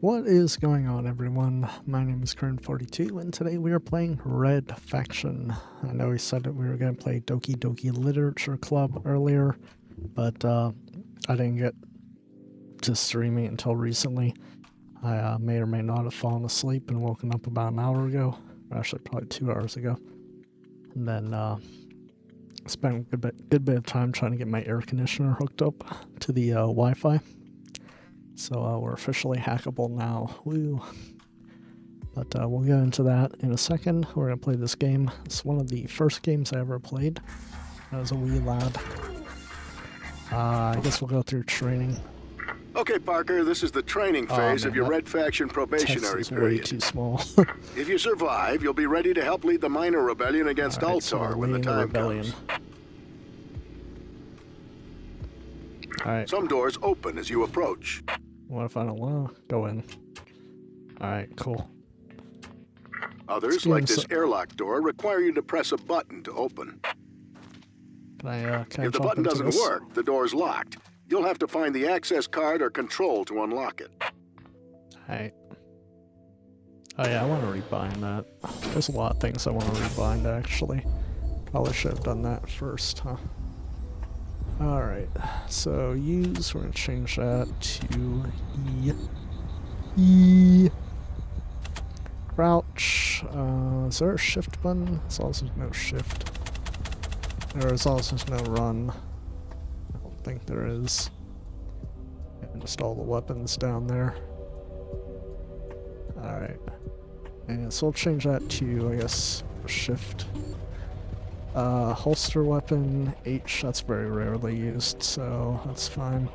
What is going on, everyone? My name is Kern42, and today we are playing Red Faction. I know we said that we were going to play Doki Doki Literature Club earlier, but I didn't get to streaming until recently. I may or may not have fallen asleep and woken up about an hour ago, or actually probably 2 hours ago, and then spent a good bit of time trying to get my air conditioner hooked up to the Wi-Fi. So we're officially hackable now. Woo! But we'll get into that in a second. We're going to play this game. It's one of the first games I ever played as a wee lad. I guess we'll go through training. Okay, Parker, this is the training phase of your Red Faction probationary period. Way too small. If you survive, you'll be ready to help lead the minor rebellion against Ultor when the time comes. Alright. Some doors open as you approach. What if I don't want to go in? Alright, cool. Others, like this airlock door, require you to press a button to open. Can I if the button doesn't work, the door's locked. You'll have to find the access card or control to unlock it. Alright. Oh yeah, I want to rebind that. There's a lot of things I want to rebind, actually. Probably should have done that first, huh? Alright, so use, we're going to change that to E. E. Crouch. Is there a shift button? There's also no shift. There's also no run. I don't think there is. And just all the weapons down there. Alright. And so we'll change that to, I guess, shift. Holster weapon, H, that's very rarely used, so that's fine.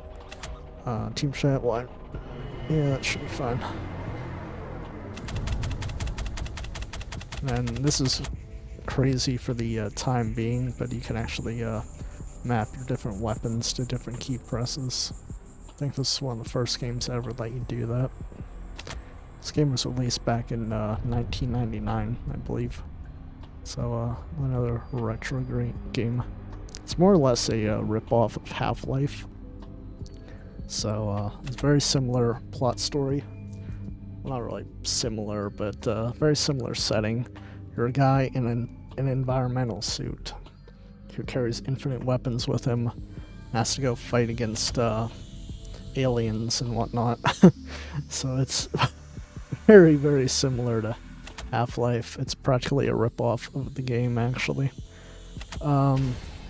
Team chat, what? Yeah, that should be fine. And this is crazy for the time being, but you can actually map your different weapons to different key presses. I think this is one of the first games ever that you do that. This game was released back in 1999, I believe. So, another retro game. It's more or less a rip-off of Half-Life. So, it's very similar plot story. Well, not really similar, but very similar setting. You're a guy in an environmental suit who carries infinite weapons with him, has to go fight against aliens and whatnot. So it's very, very similar to Half-Life. It's practically a rip-off of the game, actually. Yeah,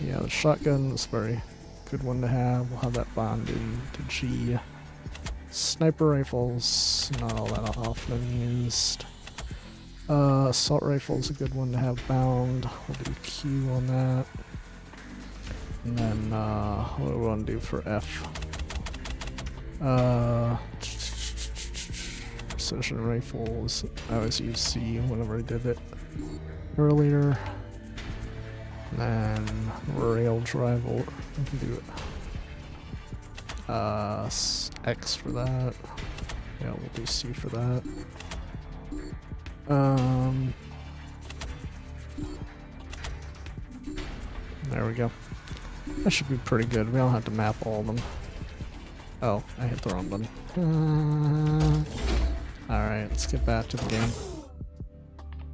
the shotgun is a very good one to have. We'll have that bonded to G. Sniper rifles, not all that often used. Assault rifle is a good one to have bound. We'll do Q on that. And then, what do we want to do for F? Precision rifles, I always use C whenever I did it earlier. And then rail driver, we can do X for that. Yeah, we'll do C for that. There we go. That should be pretty good. We don't have to map all of them. Oh, I hit the wrong button. Alright, let's get back to the game.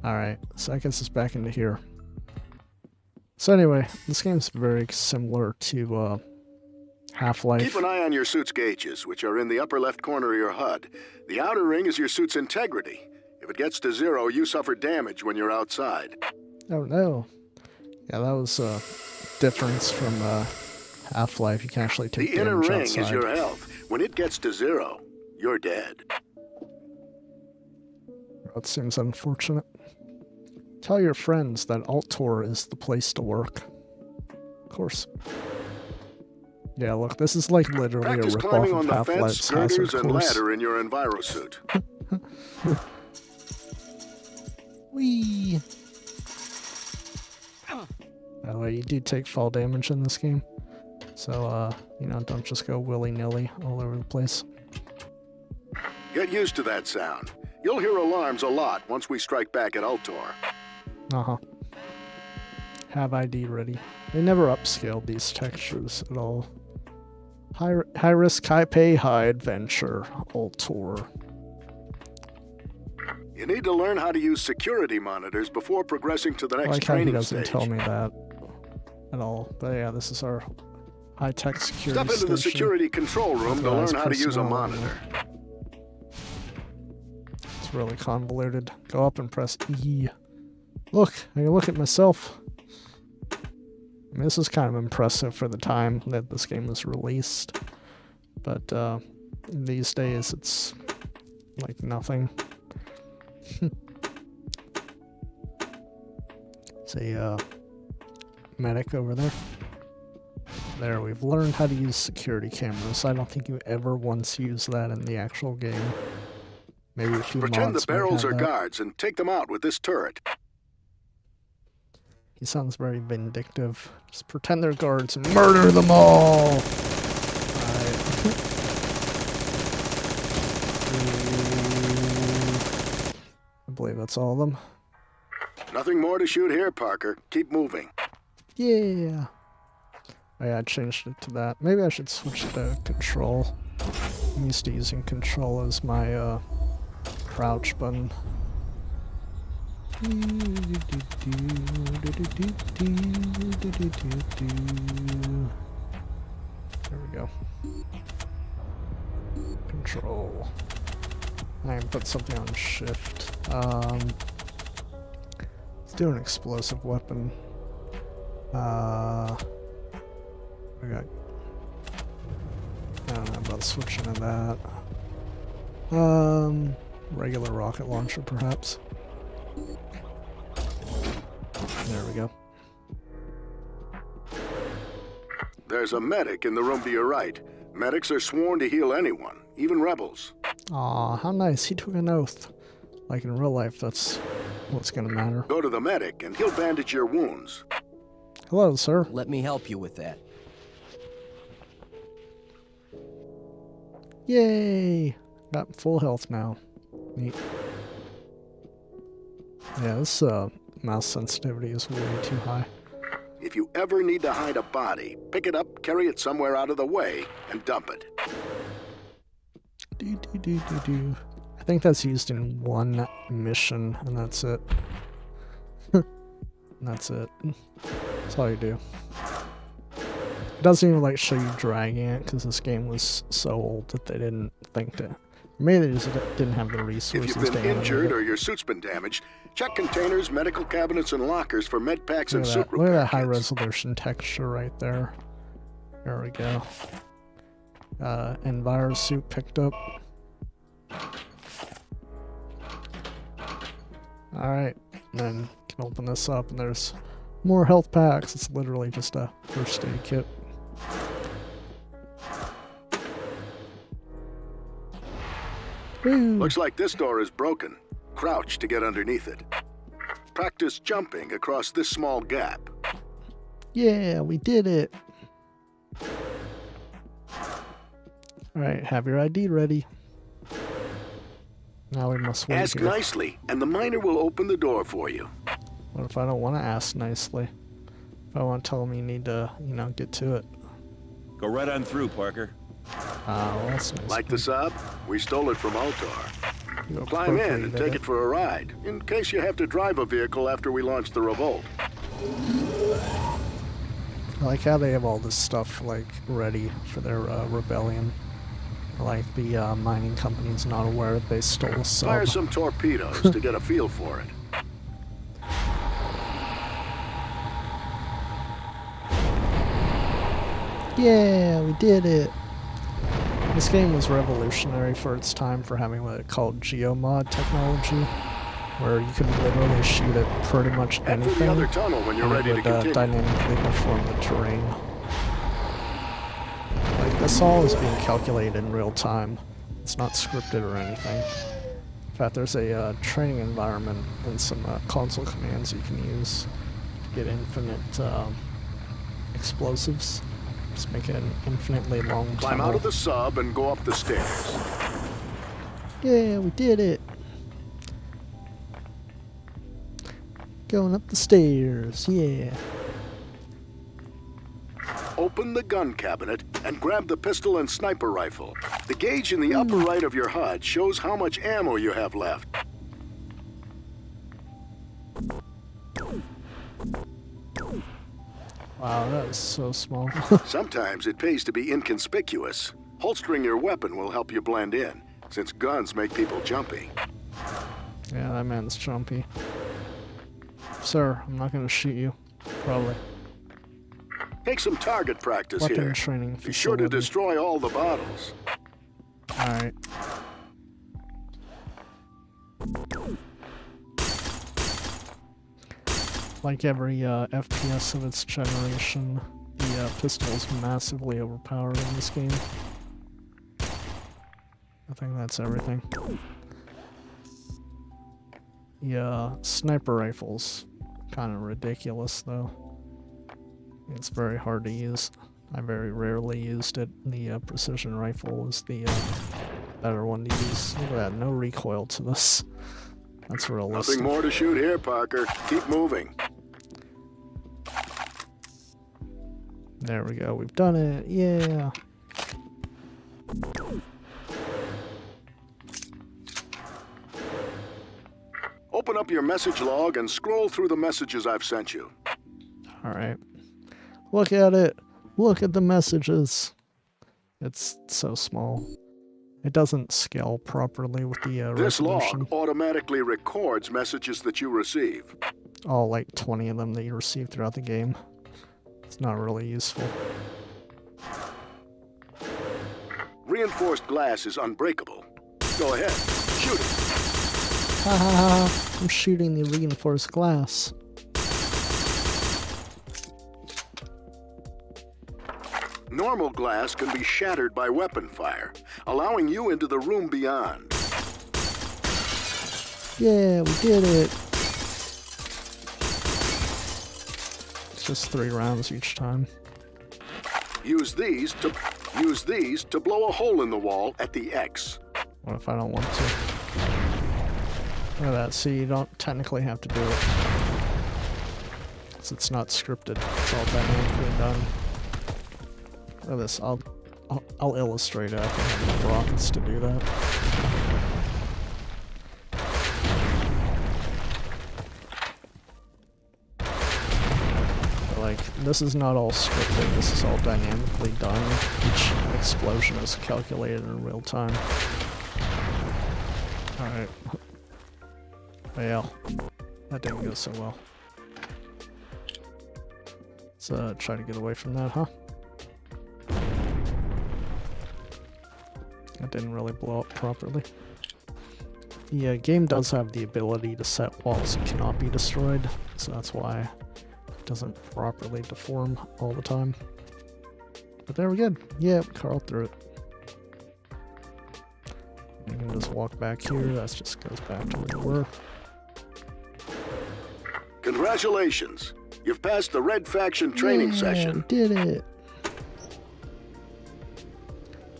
Alright, so I guess it's back into here. So anyway, this game's very similar to Half-Life. Keep an eye on your suit's gauges, which are in the upper left corner of your HUD. The outer ring is your suit's integrity. If it gets to 0, you suffer damage when you're outside. Oh no. Yeah, that was a difference from Half-Life. You can actually take damage outside. The inner ring is your health. When it gets to 0, you're dead. That seems unfortunate. Tell your friends that ultor is the place to work. Of course. Yeah, look, this is like literally a rip-off of Half-Life's hazard course. And ladder in your envirosuit. Whee! By the way, you do take fall damage in this game. So, you know, don't just go willy-nilly all over the place. Get used to that sound. You'll hear alarms a lot once we strike back at Ultor. Uh-huh. Have ID ready. They never upscaled these textures at all. High risk, high pay, high adventure. Ultor. You need to learn how to use security monitors before progressing to the I next like how he training doesn't stage. tell me that at all. But yeah, this is our high-tech security Step into the station. security control room to learn how to use a monitor. It's really convoluted. Go up and press E. Look, I can look at myself. I mean, this is kind of impressive for the time that this game was released. But these days, it's like nothing. It's a medic over there. There, we've learned how to use security cameras. I don't think you ever once used that in the actual game. Maybe a few Pretend the mods might barrels have are that. guards and take them out with this turret. He sounds very vindictive. Just pretend they're guards and murder them all! Alright. I believe that's all of them. Nothing more to shoot here, Parker. Keep moving. Yeah! Oh yeah, I changed it to that. Maybe I should switch to control. I'm used to using control as my crouch button. There we go. Control. I can put something on shift. Let's do an explosive weapon. I don't know about switching to that. Regular rocket launcher, perhaps. There we go. There's a medic in the room to your right. Medics are sworn to heal anyone, even rebels. Aw, how nice. He took an oath. Like in real life, that's what's gonna matter. Go to the medic and he'll bandage your wounds. Hello, sir. Let me help you with that. Yay! Got full health now. Neat. Yeah, this mouse sensitivity is way too high. If you ever need to hide a body, pick it up, carry it somewhere out of the way, and dump it. I think that's used in one mission, and that's it. That's it. That's all you do. It doesn't even like show you dragging it, because this game was so old that they didn't think to. Maybe they just didn't have the resources. If you've been to animate injured it. or your suit's been damaged, check containers, medical cabinets, and lockers for med packs and Look suit at that, repair high kits. resolution texture right there. There we go. Enviro suit picked up. Alright, then can open this up and there's more health packs. It's literally just a first aid kit. Woo. Looks like this door is broken. Crouch to get underneath it. Practice jumping across this small gap. Yeah, we did it. Alright, have your ID ready. Now we must wait Ask here. nicely, and the miner will open the door for you. What if I don't want to ask nicely? If I want to tell them you need to, get to it. Go right on through, Parker. Well, that's nice. Like the sub? We stole it from Ultor. You Climb in and appropriated take it for a ride, in case you have to drive a vehicle after we launch the revolt. I like how they have all this stuff, like, ready for their rebellion. Like, the mining company's not aware that they stole a sub. Fire some torpedoes to get a feel for it. Yeah, we did it! This game was revolutionary for its time for having what it called geomod technology, where you could literally shoot at pretty much Head for anything, the other tunnel when you're and ready it to would continue. dynamically perform the terrain. Like, this all is being calculated in real time. It's not scripted or anything. In fact, there's a training environment and some console commands you can use to get infinite explosives. Just make it an infinitely long Climb tunnel. out of the sub and go up the stairs. Yeah, we did it! Going up the stairs, yeah. Open the gun cabinet and grab the pistol and sniper rifle. The gauge in the upper right of your HUD shows how much ammo you have left. Wow, that is so small. Sometimes it pays to be inconspicuous. Holstering your weapon will help you blend in, since guns make people jumpy. Yeah, that man's jumpy. Sir, I'm not gonna shoot you. Probably. Take some target practice Weapon here. training Be sure to facility. destroy all the bottles. Alright. Like every FPS of its generation, the pistol is massively overpowered in this game. I think that's everything. Yeah, sniper rifles, kind of ridiculous though. It's very hard to use. I very rarely used it. The precision rifle is the better one to use. Look at that, no recoil to this. That's realistic. Nothing more to shoot here, Parker. Keep moving. There we go, we've done it, yeah! Open up your message log and scroll through the messages I've sent you. Alright. Look at it! Look at the messages! It's so small. It doesn't scale properly with the This resolution. log automatically records messages that you receive. All like 20 of them that you receive throughout the game. It's not really useful. Reinforced glass is unbreakable. Go ahead, shoot it. Ha ha ha! I'm shooting the reinforced glass. Normal glass can be shattered by weapon fire, allowing you into the room beyond. Yeah, we did it! It's just 3 rounds each time. Use these to blow a hole in the wall at the X. What if I don't want to? Look at that, see, you don't technically have to do it. So it's not scripted, it's all dynamically done. Look at this, I'll illustrate it. I can have enough rockets to do that. But like, this is not all scripted, this is all dynamically done. Each explosion is calculated in real time. Alright. Well, that didn't go so well. Let's try to get away from that, huh? That didn't really blow up properly. The game does have the ability to set walls that cannot be destroyed, so that's why it doesn't properly deform all the time. But there we go. Yeah, Carl through it. You can just walk back here, that just goes back to where we were. Congratulations! You've passed the Red Faction training session. We did it!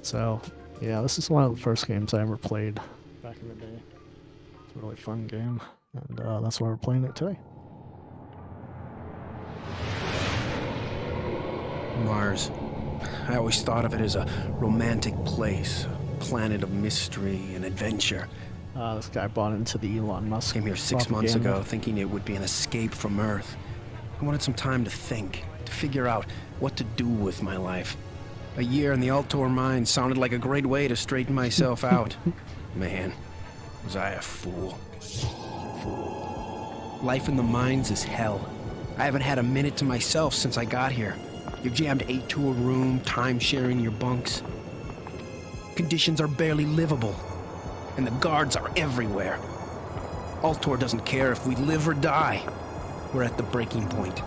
So, yeah, this is one of the first games I ever played back in the day. It's a really fun game, and that's why we're playing it today. Mars. I always thought of it as a romantic place, a planet of mystery and adventure. This guy bought into the Elon Musk Came here 6 months propaganda. ago thinking it would be an escape from Earth. I wanted some time to think, to figure out what to do with my life. A year in the Ultor mine sounded like a great way to straighten myself out. Man, was I a fool. Life in the mines is hell. I haven't had a minute to myself since I got here. You're jammed 8 to a room, time-sharing your bunks. Conditions are barely livable, and the guards are everywhere. Ultor doesn't care if we live or die. We're at the breaking point.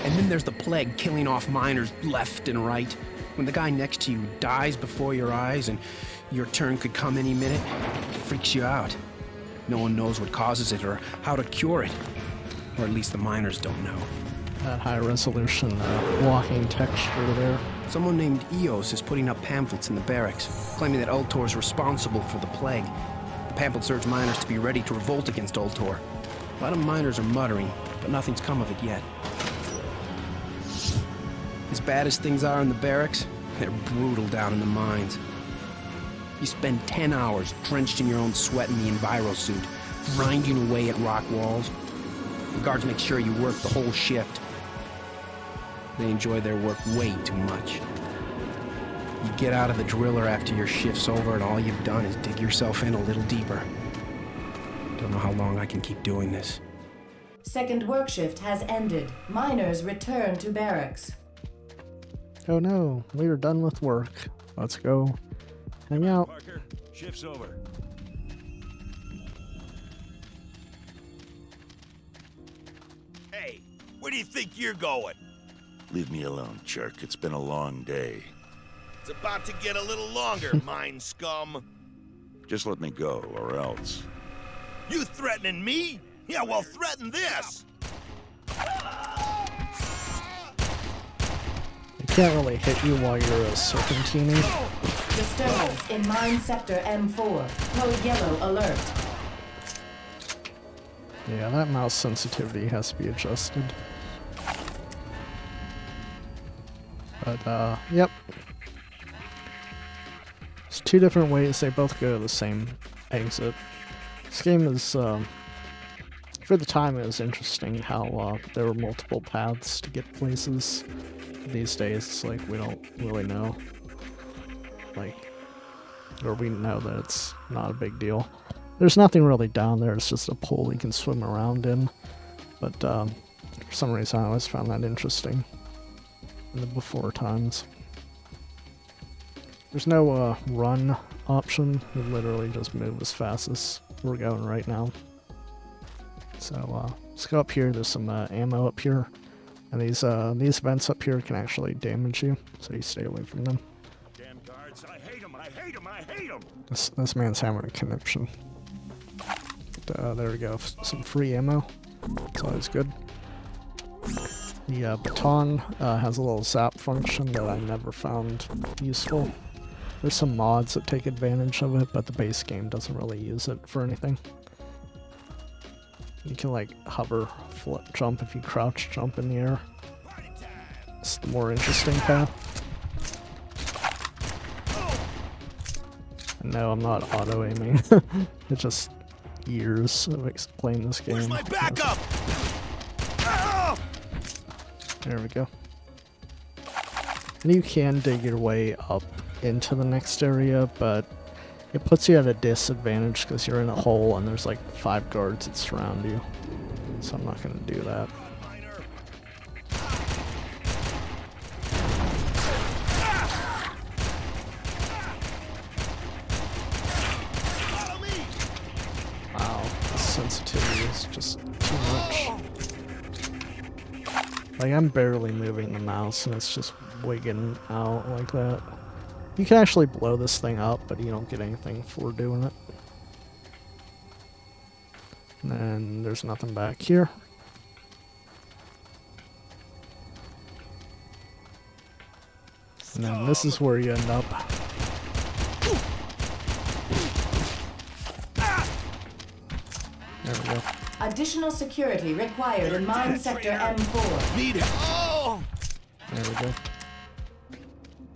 And then there's the plague killing off miners left and right. When the guy next to you dies before your eyes and your turn could come any minute, it freaks you out. No one knows what causes it or how to cure it. Or at least the miners don't know. That high resolution walking texture there. Someone named Eos is putting up pamphlets in the barracks, claiming that Ultor is responsible for the plague. The pamphlets urge miners to be ready to revolt against Ultor. A lot of miners are muttering, but nothing's come of it yet. As bad as things are in the barracks, they're brutal down in the mines. You spend 10 hours drenched in your own sweat in the enviro suit, grinding away at rock walls. The guards make sure you work the whole shift. They enjoy their work way too much. You get out of the driller after your shift's over and all you've done is dig yourself in a little deeper. Don't know how long I can keep doing this. Second work shift has ended. Miners return to barracks. Oh no, we are done with work. Let's go hang out. Parker, shift's over. Hey, where do you think you're going? Leave me alone, jerk. It's been a long day. It's about to get a little longer, mine scum. Just let me go, or else. You threatening me? Yeah, well, threaten this! It can't really hit you while you're serpentining. Disturbance in mine sector M4. Code yellow alert. Yeah, that mouse sensitivity has to be adjusted. But, yep. There's two different ways, they both go to the same exit. This game is, for the time it was interesting how, there were multiple paths to get places. These days, it's like, we don't really know. Like, or we know that it's not a big deal. There's nothing really down there, it's just a pool you can swim around in. But, for some reason I always found that interesting in the before times. There's no, run option. We literally just move as fast as we're going right now. So, let's go up here. There's some, ammo up here. And these vents up here can actually damage you, so you stay away from them. Damn guards, I hate them, I hate them, I hate them! This man's having a conniption. But, there we go. Some free ammo. It's always good. The baton has a little zap function that I never found useful. There's some mods that take advantage of it, but the base game doesn't really use it for anything. You can like hover, flip, jump if you crouch, jump in the air. It's the more interesting path. And no, I'm not auto-aiming. It's just years of playing this game. Where's my backup? There we go. And you can dig your way up into the next area, but it puts you at a disadvantage because you're in a hole and there's like 5 guards that surround you. So I'm not going to do that. Wow, the sensitivity is just too much. Like, I'm barely moving the mouse and it's just wigging out like that. You can actually blow this thing up, but you don't get anything for doing it. And then there's nothing back here. And then this is where you end up. There we go. Additional security required in mine sector M4. Need help! There we go.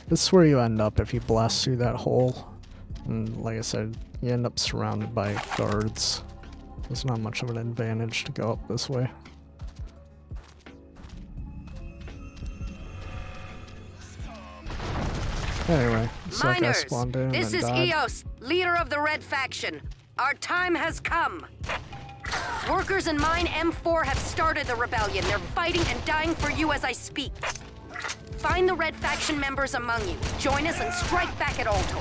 This is where you end up if you blast through that hole. And like I said, you end up surrounded by guards. There's not much of an advantage to go up this way. Anyway, so I Miners, spawned in this and is died. Eos, leader of the Red Faction. Our time has come. Workers in Mine M4 have started the rebellion. They're fighting and dying for you as I speak. Find the Red Faction members among you. Join us and strike back at Ultor.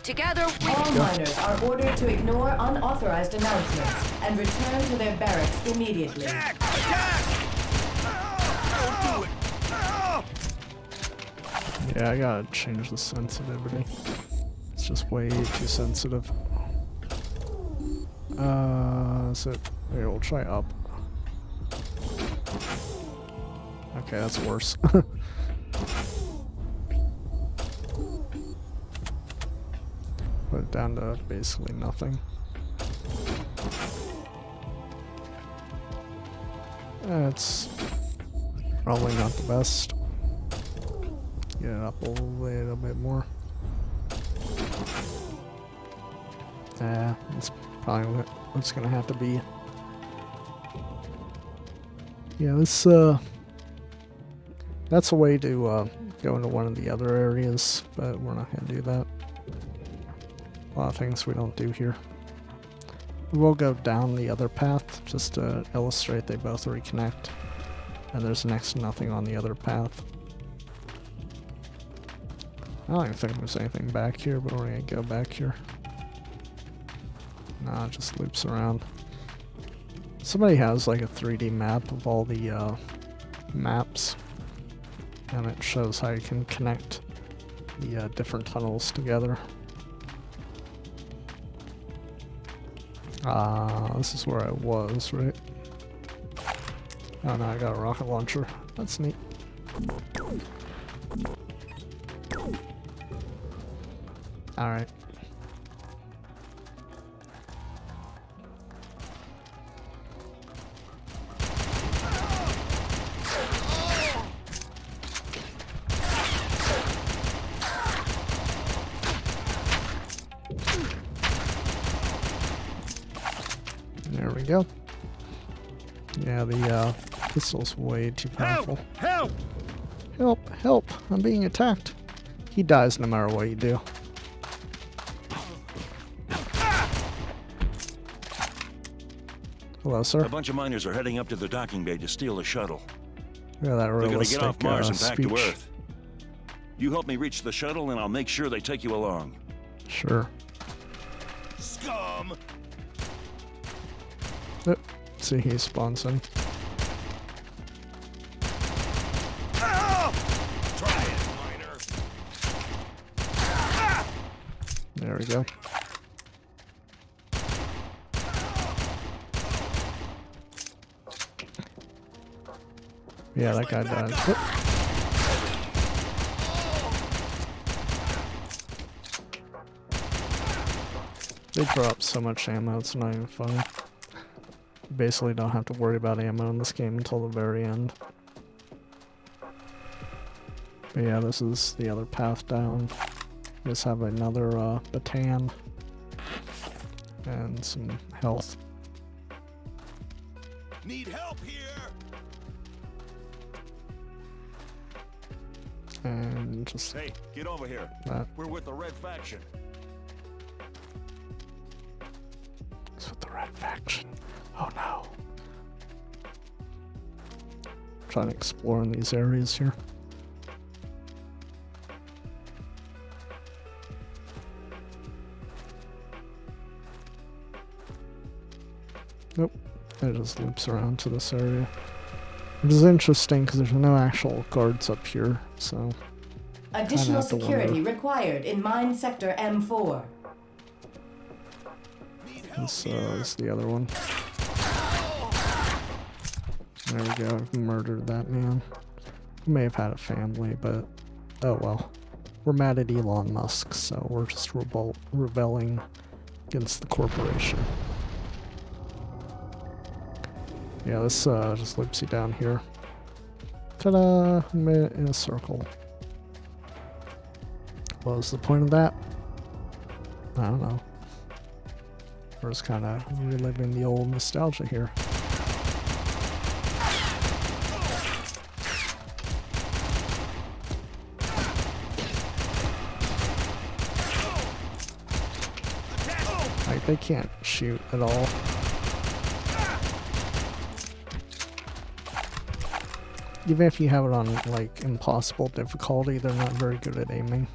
Together, we... All miners are ordered to ignore unauthorized announcements and return to their barracks immediately. Attack! Attack! Don't do it! Yeah, I gotta change the sensitivity. It's just way too sensitive. So here, we'll try up. Okay, that's worse. Put it down to basically nothing. That's probably not the best. Get it up a little bit more. It's probably what it's gonna have to be. Yeah, this, that's a way to, go into one of the other areas, but we're not gonna do that. A lot of things we don't do here. We will go down the other path, just to illustrate they both reconnect. And there's next to nothing on the other path. I don't even think there's anything back here, but we're gonna go back here. Nah, it just loops around. Somebody has like a 3D map of all the maps, and it shows how you can connect the different tunnels together. This is where I was, right? Oh no, I got a rocket launcher. That's neat. Alright. There we go. Yeah, the pistol's way too powerful. Help! Help! Help! I'm being attacked. He dies no matter what you do. Hello, sir. A bunch of miners are heading up to the docking bay to steal a shuttle. Yeah, that They're gonna realistic get off Mars and back speech. to Earth. You help me reach the shuttle and I'll make sure they take you along. Sure. Scum! Yep. See, he spawns in. Ah! Try it, miner. Ah! There we go. Yeah, that guy died. Oop. They drop so much ammo, it's not even funny. You basically don't have to worry about ammo in this game until the very end. But yeah, this is the other path down. Just have another baton and some health. Need help here. And just Hey, get over here. that. We're with the Red Faction. It's with the Red Faction. Oh no. Trying to explore in these areas here. Nope. It just loops around to this area. Which is interesting because there's no actual guards up here, so... Additional have to security wonder. required in mine sector M4. This is the other one. There we go, I've murdered that man. He may have had a family, but oh well. We're mad at Elon Musk, so we're just rebelling against the corporation. Yeah, this just loops you down here. Ta-da! Made it in a circle. What was the point of that? I don't know. We're just kind of reliving the old nostalgia here. Like, they can't shoot at all. Even if you have it on, like, impossible difficulty, they're not very good at aiming.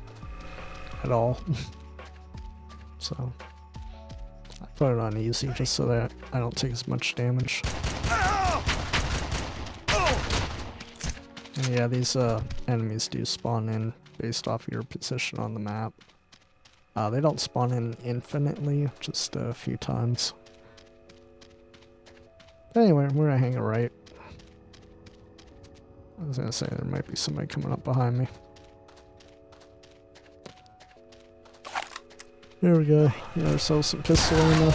At all. So, I put it on easy just so that I don't take as much damage. And yeah, these enemies do spawn in based off of your position on the map. They don't spawn in infinitely, just a few times. But anyway, we're gonna hang it right. I was gonna say there might be somebody coming up behind me. There we go. Get ourselves some pistol ammo.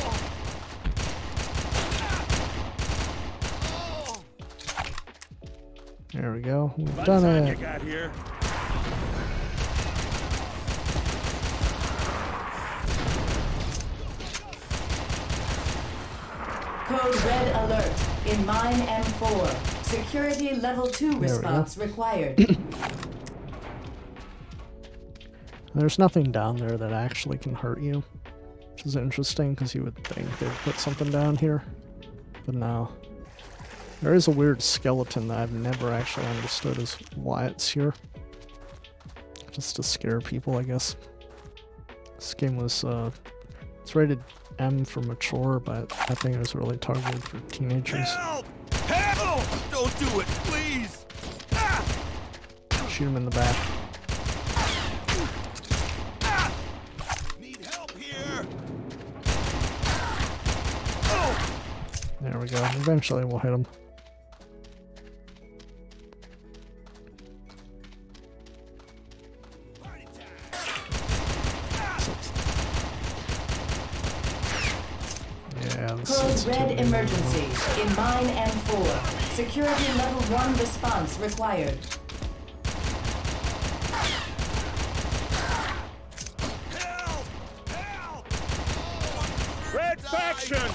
There we go. We've done You it. got here. Code red alert in mine M4. Security level 2 response required. There's nothing down there that actually can hurt you, which is interesting because you would think they'd put something down here, but no. There is a weird skeleton that I've never actually understood as why it's here. Just to scare people, I guess. This game was, it's rated M for mature, but I think it was really targeted for teenagers. Help! Help! Don't do it, please! Ah! Shoot him in the back. Ah! Need help here! Oh! There we go. Eventually we'll hit him. Code red emergency in mine M4. Security level 1 response required. Help! Help! Red faction!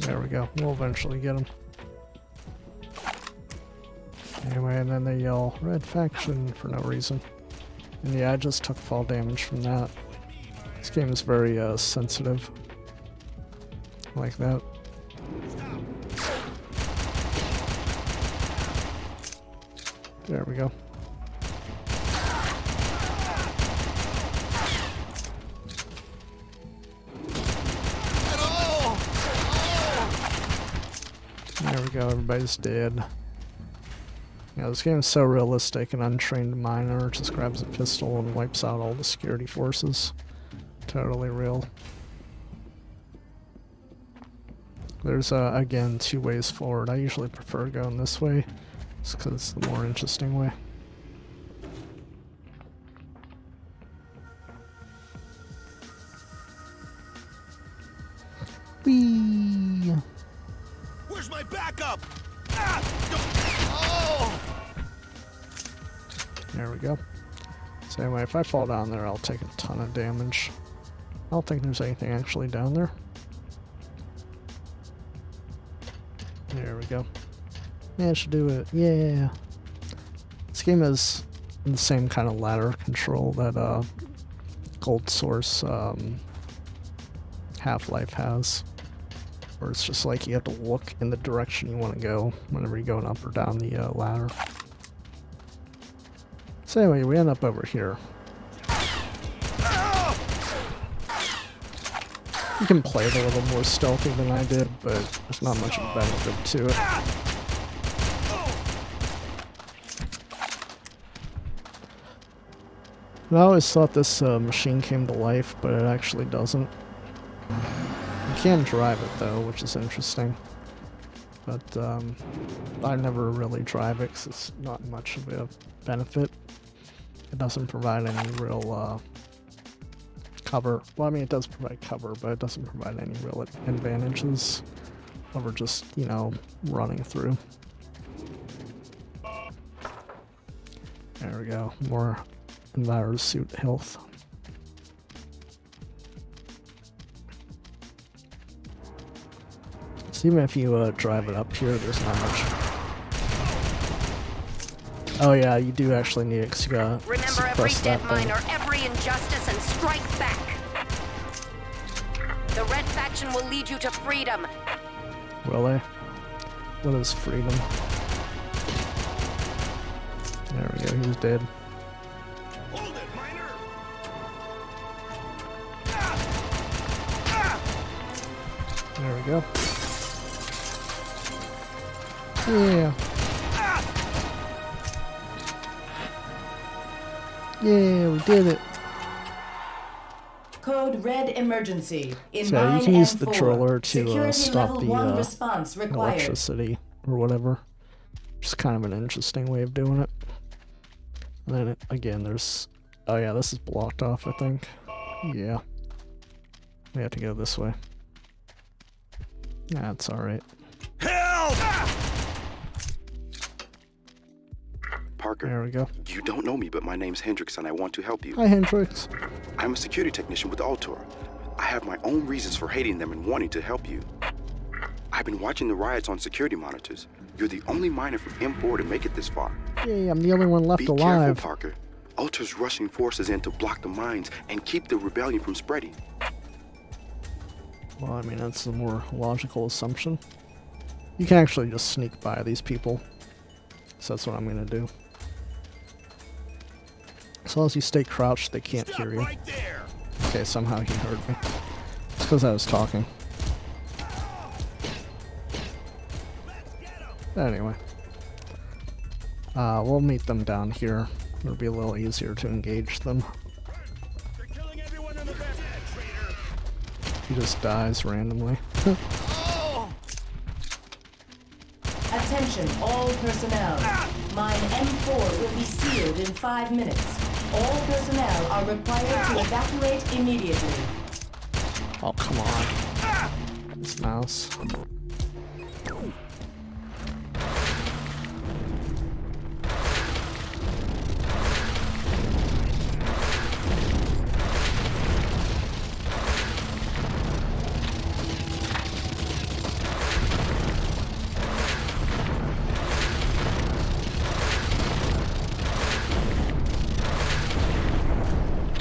There we go. We'll eventually get him. Anyway, and then they yell, Red faction, for no reason. And yeah, I just took fall damage from that. This game is very sensitive, like that. There we go. There we go, everybody's dead. Yeah, this game is so realistic. An untrained miner just grabs a pistol and wipes out all the security forces. Totally real. There's, again, 2 ways forward. I usually prefer going this way, just because it's the more interesting way. Whee! Where's my backup? Ah! Oh! There we go. So anyway, if I fall down there, I'll take a ton of damage. I don't think there's anything actually down there. There we go. Managed to do it. Yeah. This game is the same kind of ladder control that Gold Source Half-Life has. Where it's just like you have to look in the direction you want to go whenever you're going up or down the ladder. So anyway, we end up over here. You can play it a little more stealthy than I did, but there's not much of a benefit to it. I always thought this machine came to life, but it actually doesn't. You can drive it though, which is interesting. But I never really drive it because it's not much of a benefit. It doesn't provide any real cover. Well, I mean, it does provide cover, but it doesn't provide any real advantages over just, you know, running through. There we go. More Enviro suit health. So even if you drive it up here, there's not much. Oh yeah, you do actually need it. Remember every dead miner, every injustice, and strike back. The Red Faction will lead you to freedom. Will they? What is freedom? There we go, he's dead. Hold it, miner! There we go. Yeah. Yeah, we did it. Code red emergency. In So you can use the driller to stop the response required. electricity or whatever. Just kind of an interesting way of doing it. And then again, there's... Oh yeah, this is blocked off, I think. Yeah. We have to go this way. That's alright. Help! Parker. There we go. You don't know me, but my name's Hendricks and I want to help you. Hi, Hendricks. I'm a security technician with Ultor. I have my own reasons for hating them and wanting to help you. I've been watching the riots on security monitors. You're the only miner from M4 to make it this far. Yay, I'm the only one left Be alive. careful, Parker. Ultor's rushing forces in to block the mines and keep the rebellion from spreading. Well, I mean, that's the more logical assumption. You can actually just sneak by these people. So that's what I'm gonna do. As long as you stay crouched, they can't hear you. Right there. Okay, somehow he heard me. It's because I was talking. Anyway. We'll meet them down here. It'll be a little easier to engage them. They're killing everyone in the back. Traitor. He just dies randomly. Attention, all personnel. Mine M4 will be sealed in 5 minutes. All personnel are required to evacuate immediately. Oh, come on. This mouse.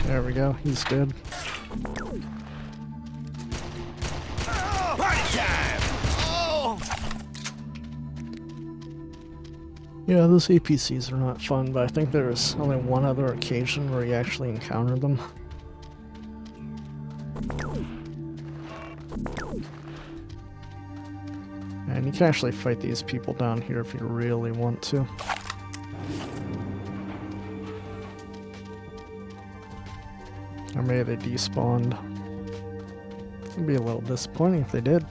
There we go, he's dead. Party time! Oh! Yeah, those APCs are not fun, but I think there's only one other occasion where you actually encounter them. And you can actually fight these people down here if you really want to. Or maybe they despawned. It'd be a little disappointing if they did.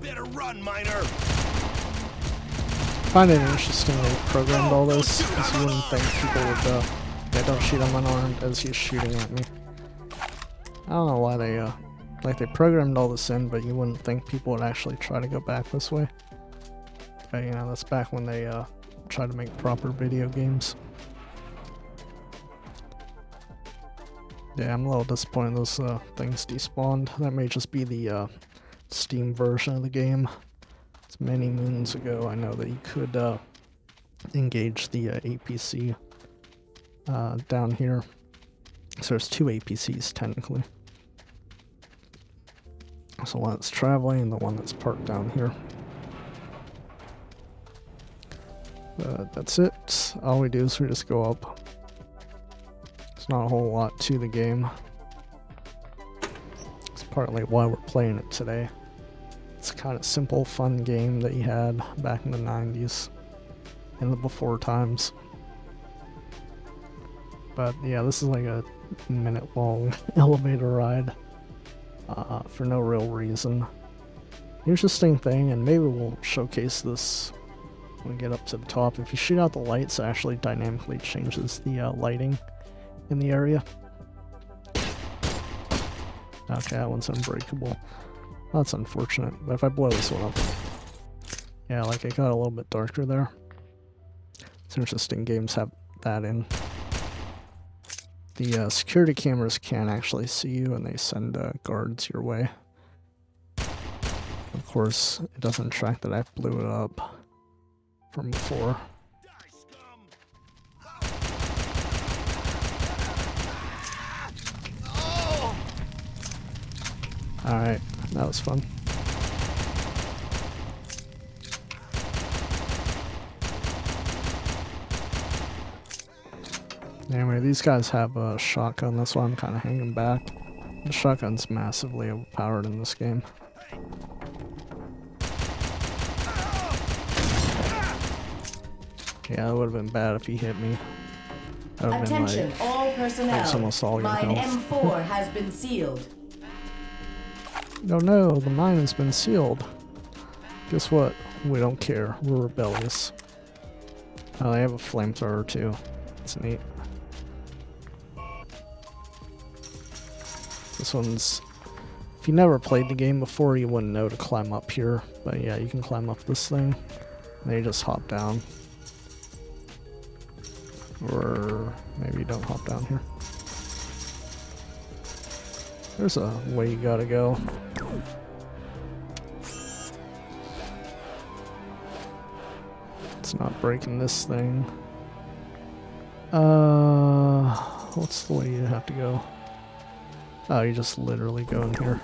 Better run, miner! I find it interesting they programmed all this, because you wouldn't think people would, yeah, don't shoot him unarmed as he's shooting at me. I don't know why they, like they programmed all this in, but you wouldn't think people would actually try to go back this way. But, you know, that's back when they, tried to make proper video games. Yeah, I'm a little disappointed those, things despawned. That may just be the, Steam version of the game. It's many moons ago, I know that you could, engage the, APC, down here. So there's 2 APCs, technically. So one that's traveling and the one that's parked down here. That's it. All we do is we just go up. There's not a whole lot to the game. It's partly why we're playing it today. It's a kind of simple, fun game that you had back in the 90s. In the before times. But yeah, this is like a minute-long elevator ride. For no real reason. Interesting thing, and maybe we'll showcase this when we get up to the top. If you shoot out the lights, it actually dynamically changes the lighting in the area. Okay, that one's unbreakable. That's unfortunate, but if I blow this one up... Yeah, like it got a little bit darker there. It's interesting, games have that in. The security cameras can actually see you and they send guards your way. Of course, it doesn't track that I blew it up from before. Alright, that was fun. Anyway, these guys have a shotgun, that's why I'm kind of hanging back. The shotgun's massively overpowered in this game. Yeah, that would have been bad if he hit me. That would have been Attention, like, all personnel. that's almost all your Mine health. M4 has been sealed. Oh no, the mine has been sealed. Guess what? We don't care. We're rebellious. Oh, they have a flamethrower too. That's neat. This one's... If you never played the game before, you wouldn't know to climb up here. But yeah, you can climb up this thing. And then you just hop down. Or maybe don't hop down here. There's a way you gotta go. It's not breaking this thing. What's the way you have to go? Oh, you just literally go in here.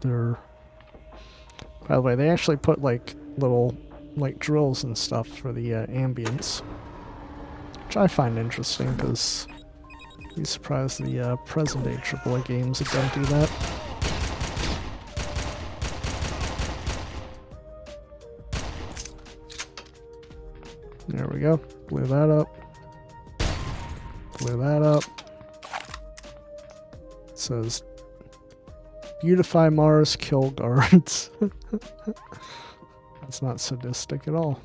There. By the way, they actually put like little like drills and stuff for the ambience, which I find interesting because you'd be surprised the present day AAA games that don't do that. There we go. Blew that up. Blew that up. It says, beautify Mars, kill guards. That's not sadistic at all.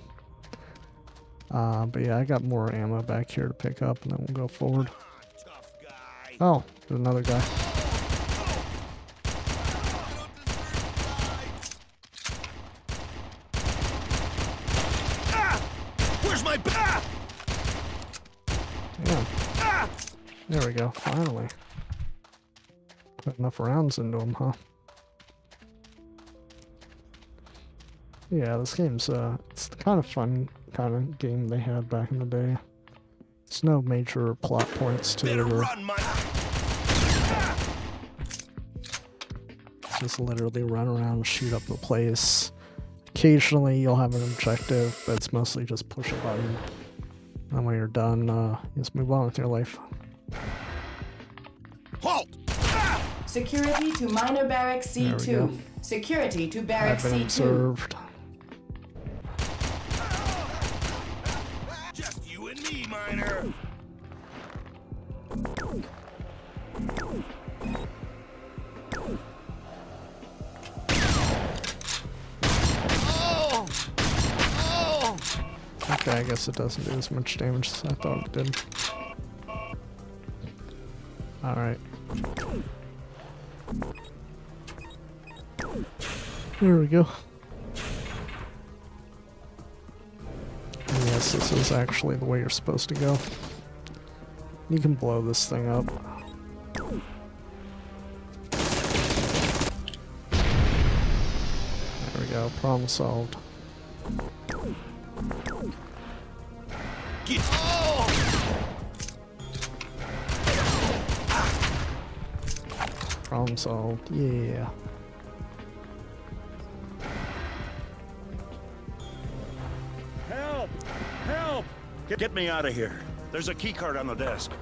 But yeah, I got more ammo back here to pick up, and then we'll go forward. Oh, there's another guy. Where's my back? Damn. There we go, finally. Put enough rounds into him, huh? Yeah, this game's, it's the kind of fun kind of game they had back in the day. There's no major plot points to it, or it's just literally run around, shoot up the place. Occasionally you'll have an objective, but it's mostly just push a button. And when you're done, you just move on with your life. Halt! Security to minor barracks C2. Security to barracks I've been C2. observed. Just you and me, Miner. Oh! Oh! Okay, I guess it doesn't do as much damage as I thought it did. Alright. There we go. And yes, this is actually the way you're supposed to go. You can blow this thing up. There we go, problem solved. Get Problem solved, yeah. Help! Help! Get me out of here. There's a key card on the desk.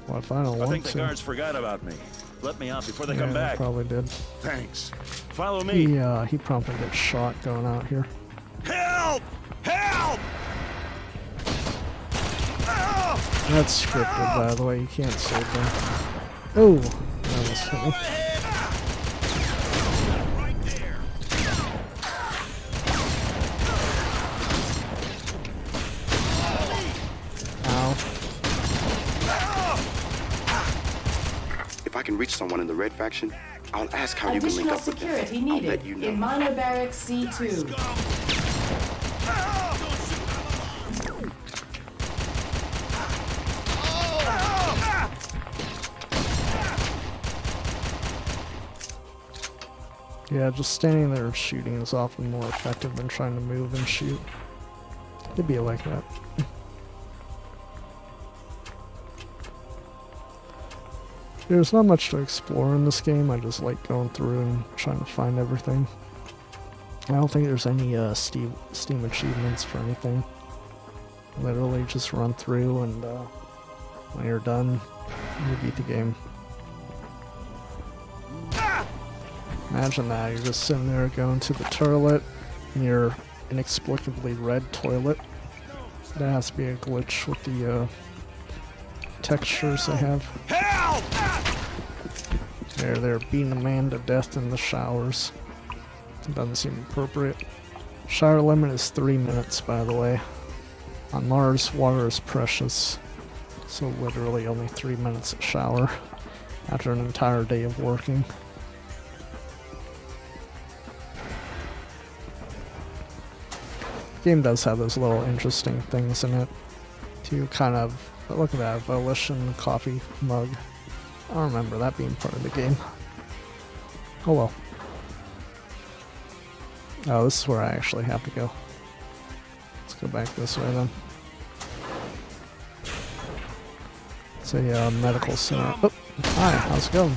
What if I don't I want think the to? guards forgot about me. Let me out before they Yeah, come they back. probably did. Thanks. Follow me. He probably gets shot going out here. help! Help! Oh! That's scripted, by the way. You can't save them. Oh, that was funny. Right there. Ow. If I can reach someone in the Red faction, I'll ask how you can link Additional up with them. security I'll needed let you know. in minor barracks C2. Yeah, just standing there shooting is often more effective than trying to move and shoot. It'd be like that. There's not much to explore in this game. I just like going through and trying to find everything. I don't think there's any Steam achievements for anything. Literally just run through, and when you're done, you beat the game. Imagine that, you're just sitting there going to the toilet in your inexplicably red toilet. That has to be a glitch with the textures they have. Help! They're beating a man to death in the showers. It doesn't seem appropriate. Shower limit is 3 minutes, by the way. On Mars, water is precious. So literally only 3 minutes of shower after an entire day of working. The game does have those little interesting things in it. to kind of look at that volition coffee mug. I don't remember that being part of the game. Oh well. Oh, this is where I actually have to go. Let's go back this way then. It's a medical center. Oh, hi, how's it going?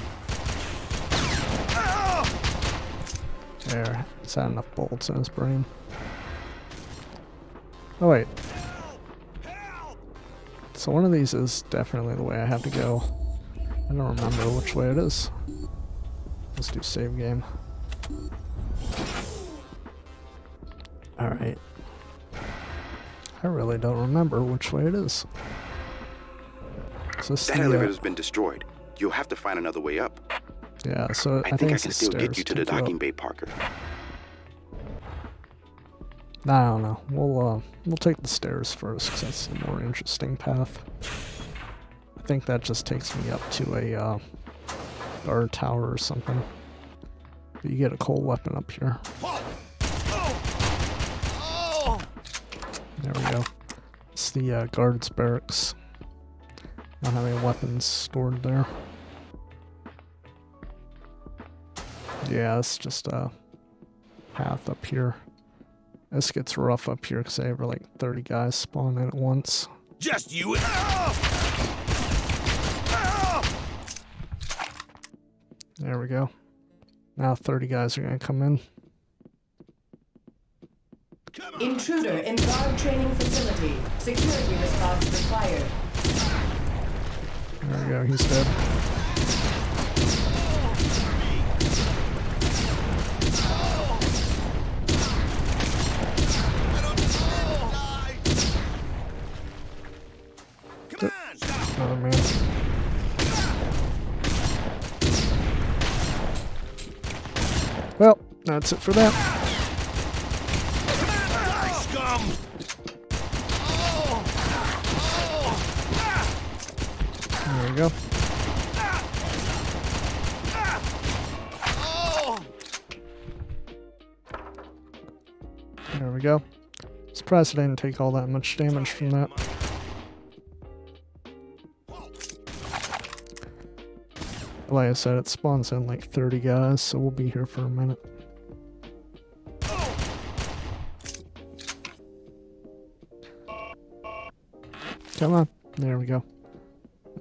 There, it's had enough bolts in his brain. Oh wait. So one of these is definitely the way I have to go. I don't remember which way it is. Let's do save game. Alright. I really don't remember which way it is. So That elevator's been destroyed. You'll have to find another way up. Yeah, so I think I can still get you to the docking bay, Parker. I don't know. We'll take the stairs first, because that's the more interesting path. I think that just takes me up to a guard tower or something. But you get a cold weapon up here. There we go. It's the guards' barracks. Not having weapons stored there. Yeah, it's just a path up here. This gets rough up here because I have like 30 guys spawn in at once. Just you and... There we go. Now 30 guys are going to come in. Intruder in guard training facility. Security response required. There we go, he's dead. Oh man. Well, that's it for that. There we go. There we go. Surprised I didn't take all that much damage from that. Like I said, it spawns in like 30 guys, so we'll be here for a minute. Come on. There we go.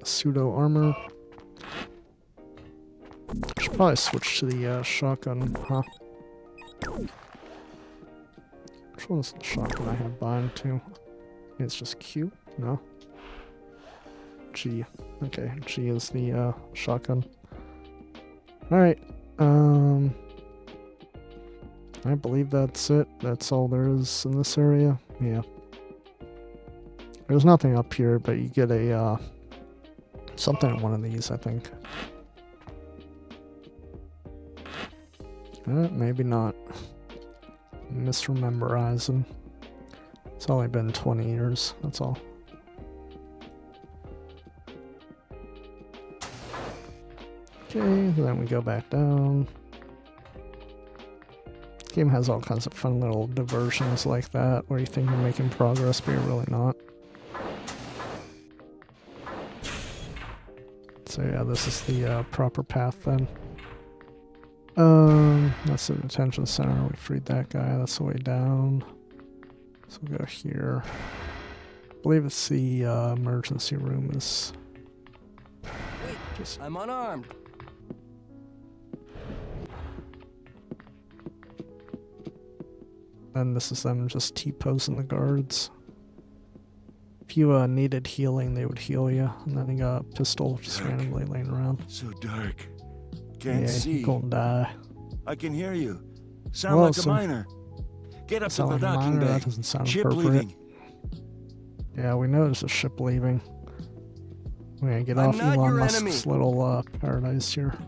Pseudo armor. Should probably switch to the shotgun, huh? Which one's the shotgun I have bind to? It's just Q? No. G. Okay, G is the shotgun. Alright, I believe that's it. That's all there is in this area. Yeah. There's nothing up here, but you get a, something in one of these, I think. Maybe not. Misrememberizing. It's only been 20 years, that's all. Okay, then we go back down. The game has all kinds of fun little diversions like that, where you think you're making progress, but you're really not. So yeah, this is the proper path then. That's the detention center. We freed that guy. That's the way down. So we'll go here. I believe it's the emergency room is... I'm unarmed. And this is them just T-posing the guards. If you needed healing, they would heal you. And then you got a pistol just randomly laying around. So dark. Can't see. You gonna die. I can hear you. Sound like a miner. Get up to the docking bay. That doesn't sound Ship appropriate. leaving. Yeah, we know there's a ship leaving. We're gonna get off Elon Musk's little paradise here.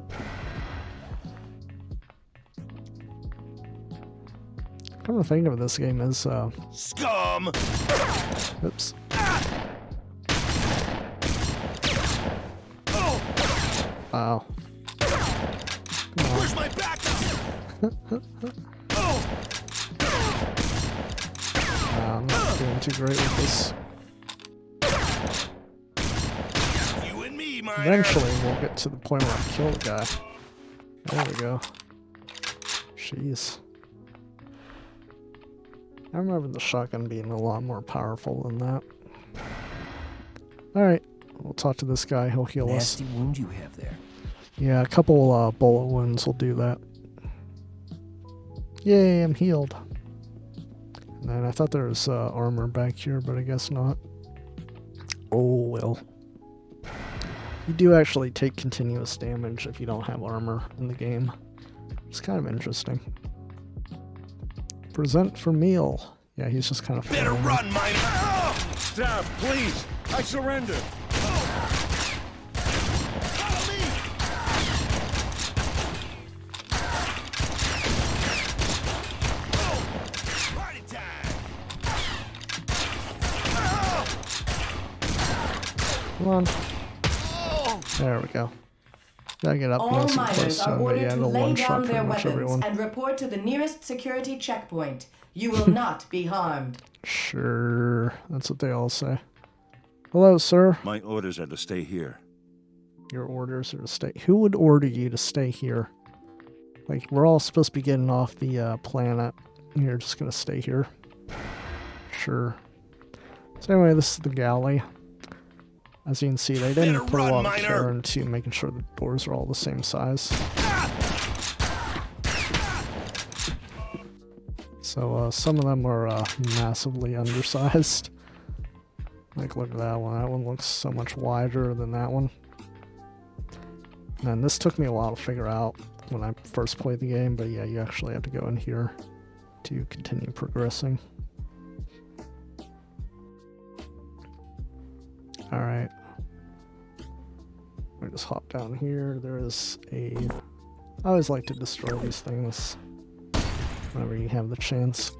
Come to think of it, this game is scum. Oops. Wow. Where's my backup? I'm not doing too great with this. Eventually we'll get to the point where I kill the guy. There we go. Jeez. I remember the shotgun being a lot more powerful than that. Alright, we'll talk to this guy, he'll heal us. Nasty wound you have there. Yeah, a couple bullet wounds will do that. Yay, I'm healed. And then I thought there was armor back here, but I guess not. Oh well. You do actually take continuous damage if you don't have armor in the game. It's kind of interesting. Present for meal. Yeah, he's just kind of Better run, miner! Oh! Stop, please! I surrender! Follow me! Oh! Party time! Oh! Come on. There we go. Gotta get up All nice and miners close are to him, but ordered yeah, to no lay one down shot their pretty much weapons everyone. and report to the nearest security checkpoint. You will not be harmed. Sure, that's what they all say. Hello, sir. My orders are to stay here. Your orders are to stay. Who would order you to stay here? Like, we're all supposed to be getting off the planet. And you're just gonna stay here. Sure. So anyway, this is the galley. As you can see, they didn't put a lot of care into making sure the doors are all the same size. So some of them are massively undersized. Like, look at that one. That one looks so much wider than that one. And this took me a while to figure out when I first played the game, but yeah, you actually have to go in here to continue progressing. Alright. Let me just hop down here. There is a... I always like to destroy these things whenever you have the chance.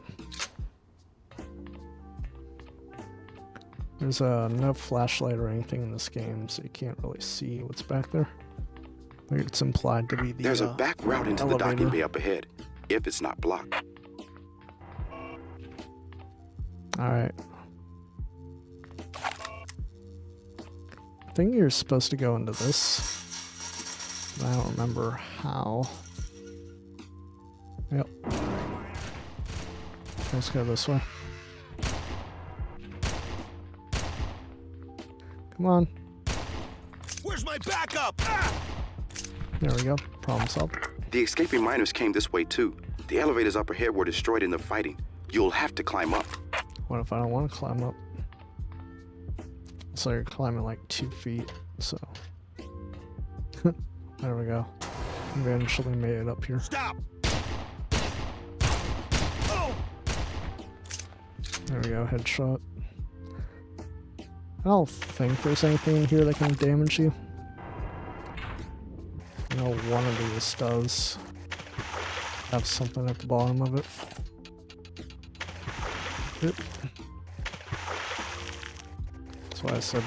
There's no flashlight or anything in this game, so you can't really see what's back there. Like, it's implied to be the There's a back route into the docking bay up ahead, if it's not blocked. Alright. I think you're supposed to go into this. I don't remember how. Yep. Let's go this way. Come on. Where's my backup? Ah! There we go. Problem solved. The escaping miners came this way too. The elevators up ahead were destroyed in the fighting. You'll have to climb up. What if I don't want to climb up? So you're climbing like 2 feet, so... There we go. Eventually made it up here. Stop! Oh! There we go, headshot. I don't think there's anything in here that can damage you. I know one of these does have something at the bottom of it. Yep. That's why I said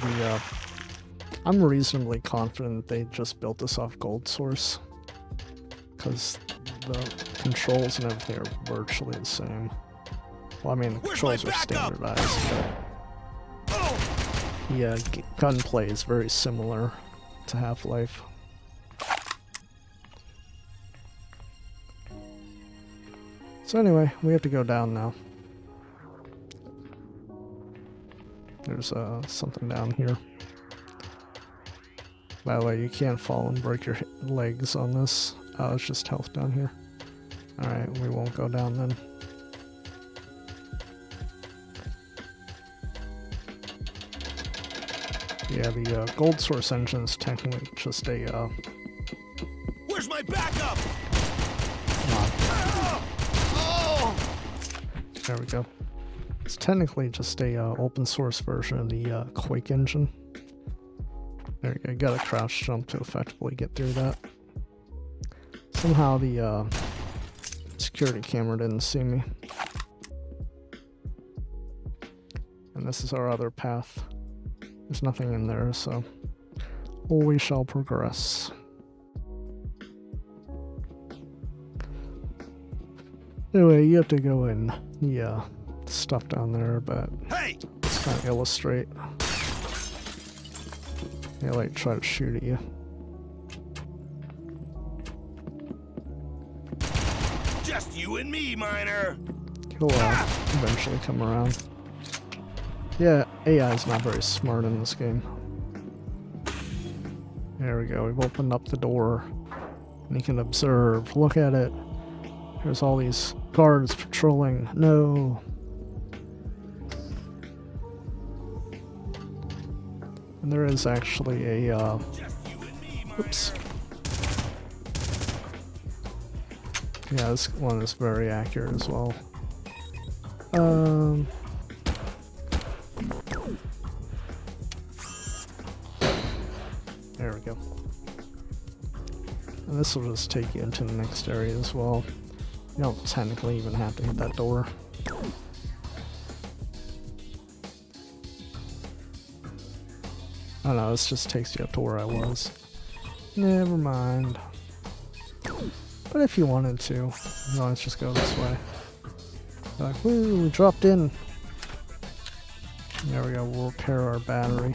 I'm reasonably confident they just built this off gold source, because the controls and everything are virtually the same. Well, I mean, the controls are standardized, but yeah, gunplay is very similar to Half-Life. So anyway, we have to go down now. There's something down here. By the way, you can't fall and break your legs on this. Oh, it's just health down here. Alright, we won't go down then. Yeah, the gold source engine is technically just a Where's my backup? There we go. It's technically just a open source version of the Quake engine. There you go. You gotta crouch jump to effectively get through that. Somehow the security camera didn't see me. And this is our other path. There's nothing in there, so we shall progress. Anyway, you have to go in the stuff down there, but Hey! let's kind of illustrate. They like try to shoot at you. Just you and me, miner. He'll eventually come around. Yeah, AI is not very smart in this game. There we go, we've opened up the door. And you can observe, look at it. There's all these guards patrolling. No. And there is actually a, oops. Yeah, this one is very accurate as well. There we go. And this will just take you into the next area as well. You don't technically even have to hit that door. Oh no, this just takes you up to where I was. Never mind. But if you wanted to, you can always just go this way. Like, woo, we dropped in. There we go, we'll repair our battery.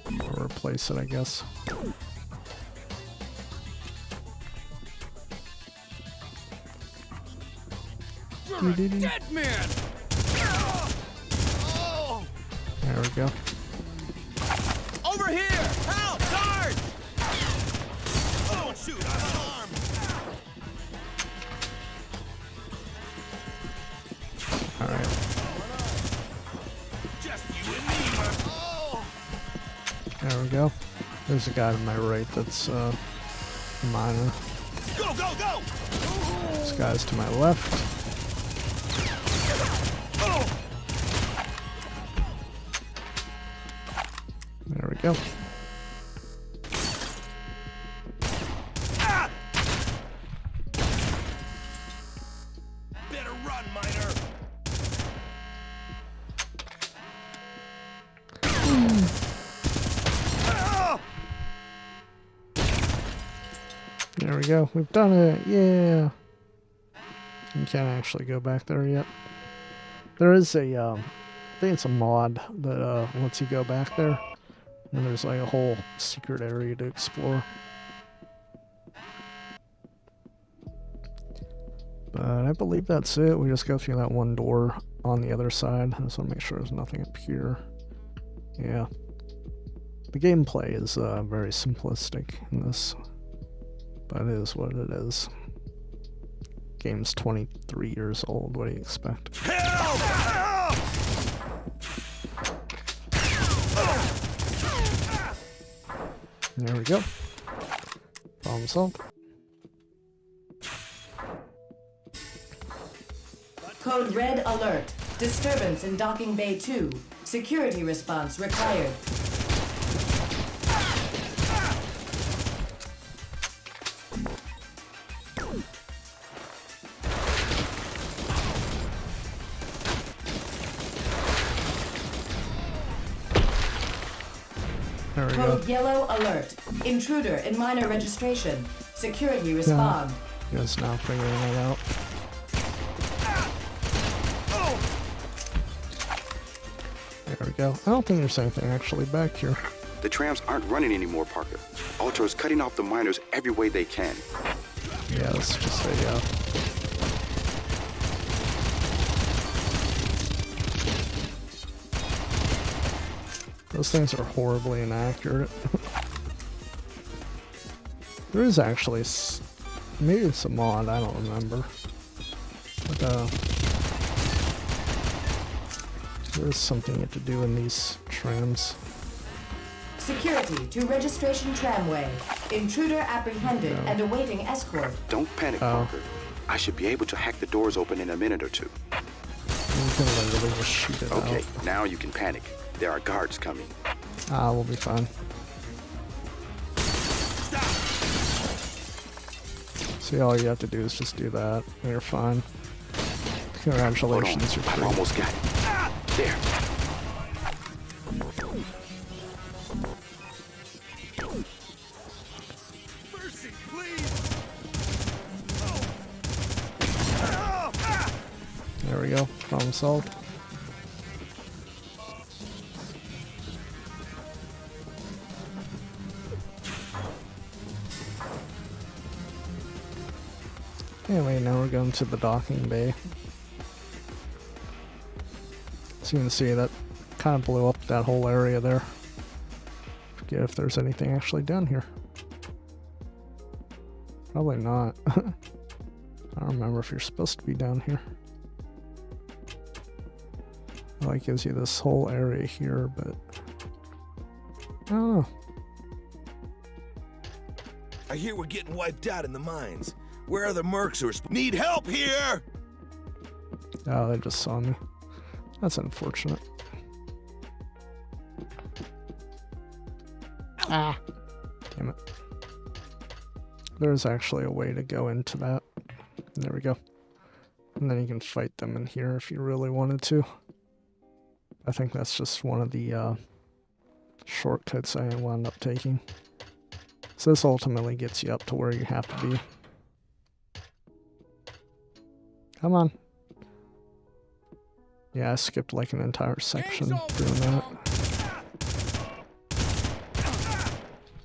Or replace it, I guess. You're a dead man. There we go. Over here! Help! Guard! Don't shoot! I'm armed! Alright. Just you and me, man. There we go. There's a guy to my right that's a miner. Go, go, go! This guy's to my left. There we go. Better run, miner. There we go. We've done it. Yeah. You can't actually go back there yet. There is a, I think it's a mod that lets you go back there. And there's like a whole secret area to explore. But I believe that's it. We just go through that one door on the other side. I just want to make sure there's nothing up here. Yeah. The gameplay is very simplistic in this. But it is what it is. Game's 23 years old. What do you expect? Help! Help! There we go. Problem solved. Code Red Alert. Disturbance in Docking Bay 2. Security response required. There we Code go. Yellow Alert. Intruder in miner registration. Security respond. Just now figuring it out. There we go. I don't think there's anything actually back here. The trams aren't running anymore, Parker. Ultor is cutting off the miners every way they can. Yeah, let's just say, those things are horribly inaccurate. There is actually, maybe it's a mod, I don't remember. But, there is something you have to do in these trams. Security to registration tramway. Intruder apprehended and awaiting escort. Don't panic, Parker. I should be able to hack the doors open in a minute or two. You can literally just shoot it out. Okay, now you can panic. There are guards coming. Ah, we'll be fine. See, all you have to do is just do that, and you're fine. Congratulations, you're I free. almost got it. There. Mercy, please. There we go. Problem solved. Anyway, now we're going to the docking bay. So you can see that kind of blew up that whole area there. Forget if there's anything actually down here. Probably not. I don't remember if you're supposed to be down here. It like gives you this whole area here, but I don't know. I hear we're getting wiped out in the mines. Where are the Mercs who need help here? Oh, they just saw me. That's unfortunate. Ah, damn it. There's actually a way to go into that. There we go. And then you can fight them in here if you really wanted to. I think that's just one of the shortcuts I wound up taking. So this ultimately gets you up to where you have to be. Come on. Yeah, I skipped like an entire section doing that.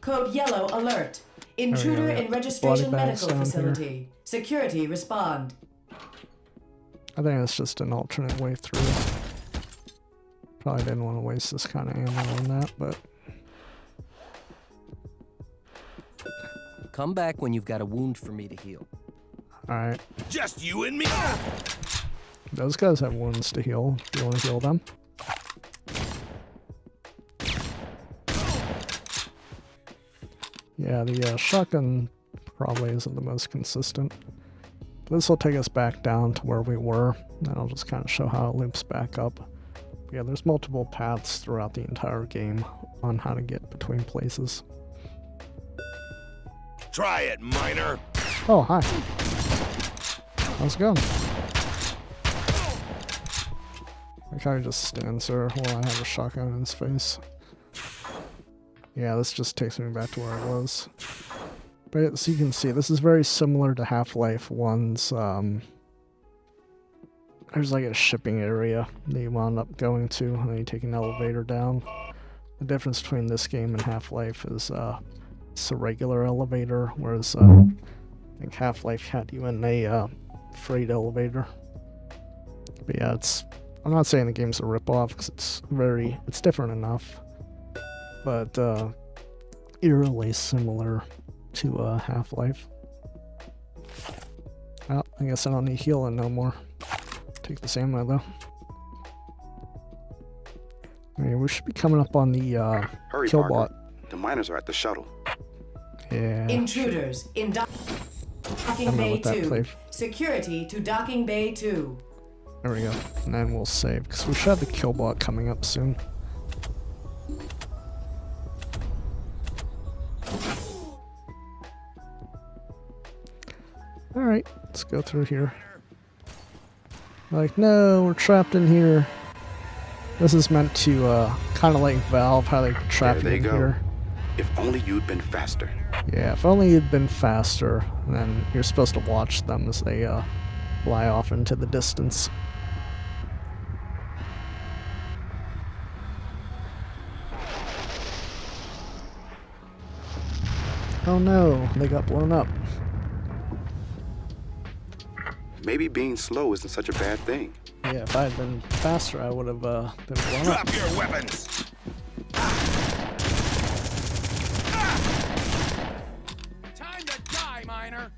Code yellow alert. Intruder in registration medical facility. Here. Security respond. I think it's just an alternate way through. Probably didn't want to waste this kind of ammo on that, but... Come back when you've got a wound for me to heal. Alright. Just you and me! Those guys have wounds to heal. Do you want to heal them? Yeah, the shotgun probably isn't the most consistent. This will take us back down to where we were, and I'll just kind of show how it loops back up. Yeah, there's multiple paths throughout the entire game on how to get between places. Try it, miner! Oh, hi. How's it going? Like how he just stands there while I have a shotgun in his face. Yeah, this just takes me back to where I was. But as you can see, this is very similar to Half-Life 1's, there's like a shipping area that you wound up going to, and then you take an elevator down. The difference between this game and Half-Life is, it's a regular elevator, whereas, I think Half-Life had you in a, freight elevator. But yeah, I'm not saying the game's a ripoff, because it's different enough. But, eerily similar to, Half-Life. Well, I guess I don't need healing no more. Take this ammo, though. I mean, we should be coming up on the, Hurry, Killbot. Parker. The miners are at the shuttle. Yeah. Intruders in docking bay 2. Security to docking bay 2. There we go. And then we'll save, because we should have the Killbot coming up soon. Alright, let's go through here. Like, no, we're trapped in here. This is meant to, kind of like Valve, how they trap you in here. If only you'd been faster. Yeah, if only you'd been faster, then you're supposed to watch them as they, fly off into the distance. Oh no, they got blown up. Maybe being slow isn't such a bad thing. Yeah, if I had been faster, I would have been blown Drop up. Drop your weapons! Time to die, miner!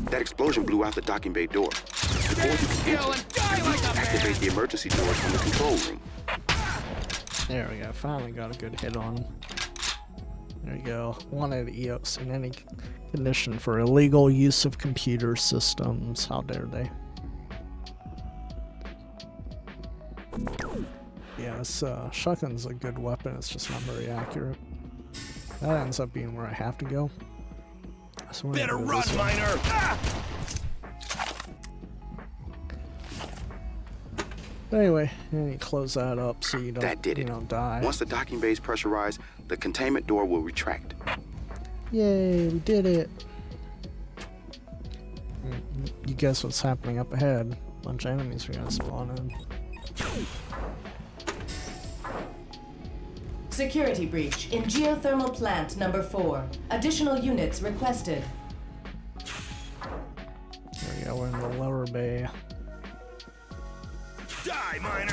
That explosion blew out the docking bay door. Before you can enter, activate the emergency doors from the control room. There we go, finally got a good hit on him. There you go. Wanted EOS in any condition for illegal use of computer systems. How dare they? Yeah, this shotgun's a good weapon, it's just not very accurate. That ends up being where I have to go. So better run, miner! Ah! But anyway, and you close that up so you don't, die. Once the docking bay is pressurized, the containment door will retract. Yay, we did it! You guess what's happening up ahead? A bunch of enemies are gonna spawn in. Security breach in geothermal plant number 4. Additional units requested. There we go, we're in the lower bay. Die, miner!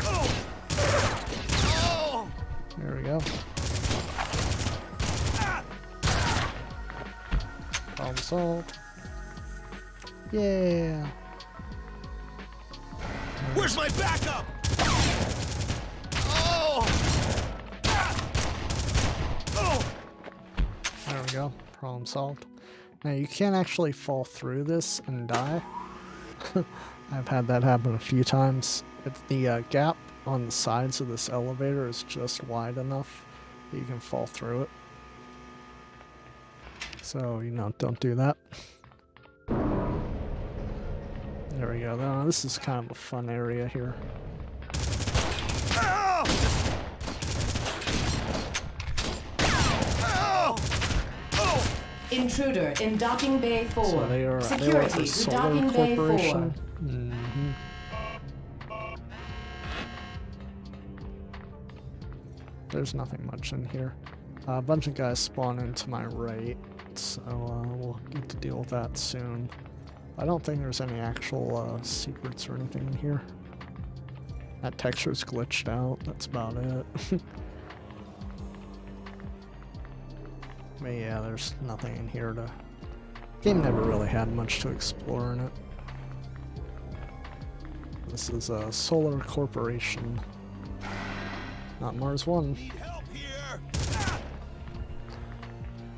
There we go. Problem solved. Yeah. Where's my backup? There we go. Problem solved. Now you can't actually fall through this and die. I've had that happen a few times. If the gap on the sides of this elevator is just wide enough that you can fall through it. So, you know, don't do that. There we go. Now, this is kind of a fun area here. Intruder in docking bay 4. So they are Security a to solar docking bay 4. corporation. There's nothing much in here. A bunch of guys spawn into my right, so we'll get to deal with that soon. I don't think there's any actual secrets or anything in here. That texture's glitched out, that's about it. But yeah, there's nothing in here to... Game never really had much to explore in it. This is a solar corporation. Not Mars 1. Need help here.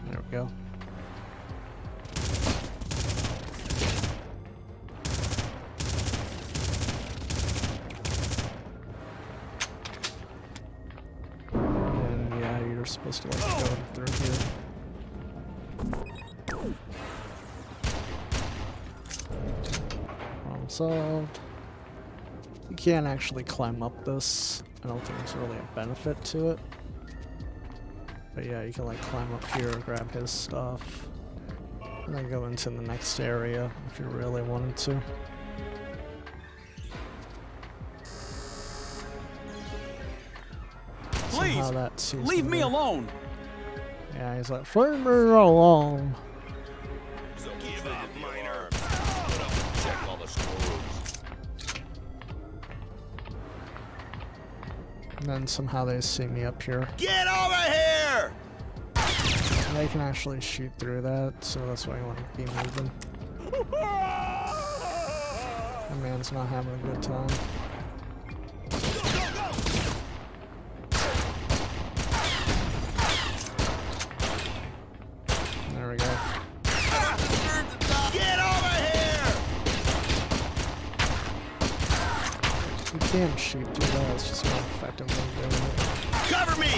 There we go. And yeah, you're supposed to like go through here. Problem solved. You can't actually climb up this. I don't think there's really a benefit to it. But yeah, you can like climb up here, grab his stuff, and then go into the next area if you really wanted to. Please, leave me alone. Yeah, he's like, leave me alone. So give up, miner. Check all the screws. And then somehow they see me up here. Get over here! They can actually shoot through that, so that's why you want to be moving. That man's not having a good time. There we go. Get over here! You can't shoot through that, it's just not effective when you're doing it. Cover me!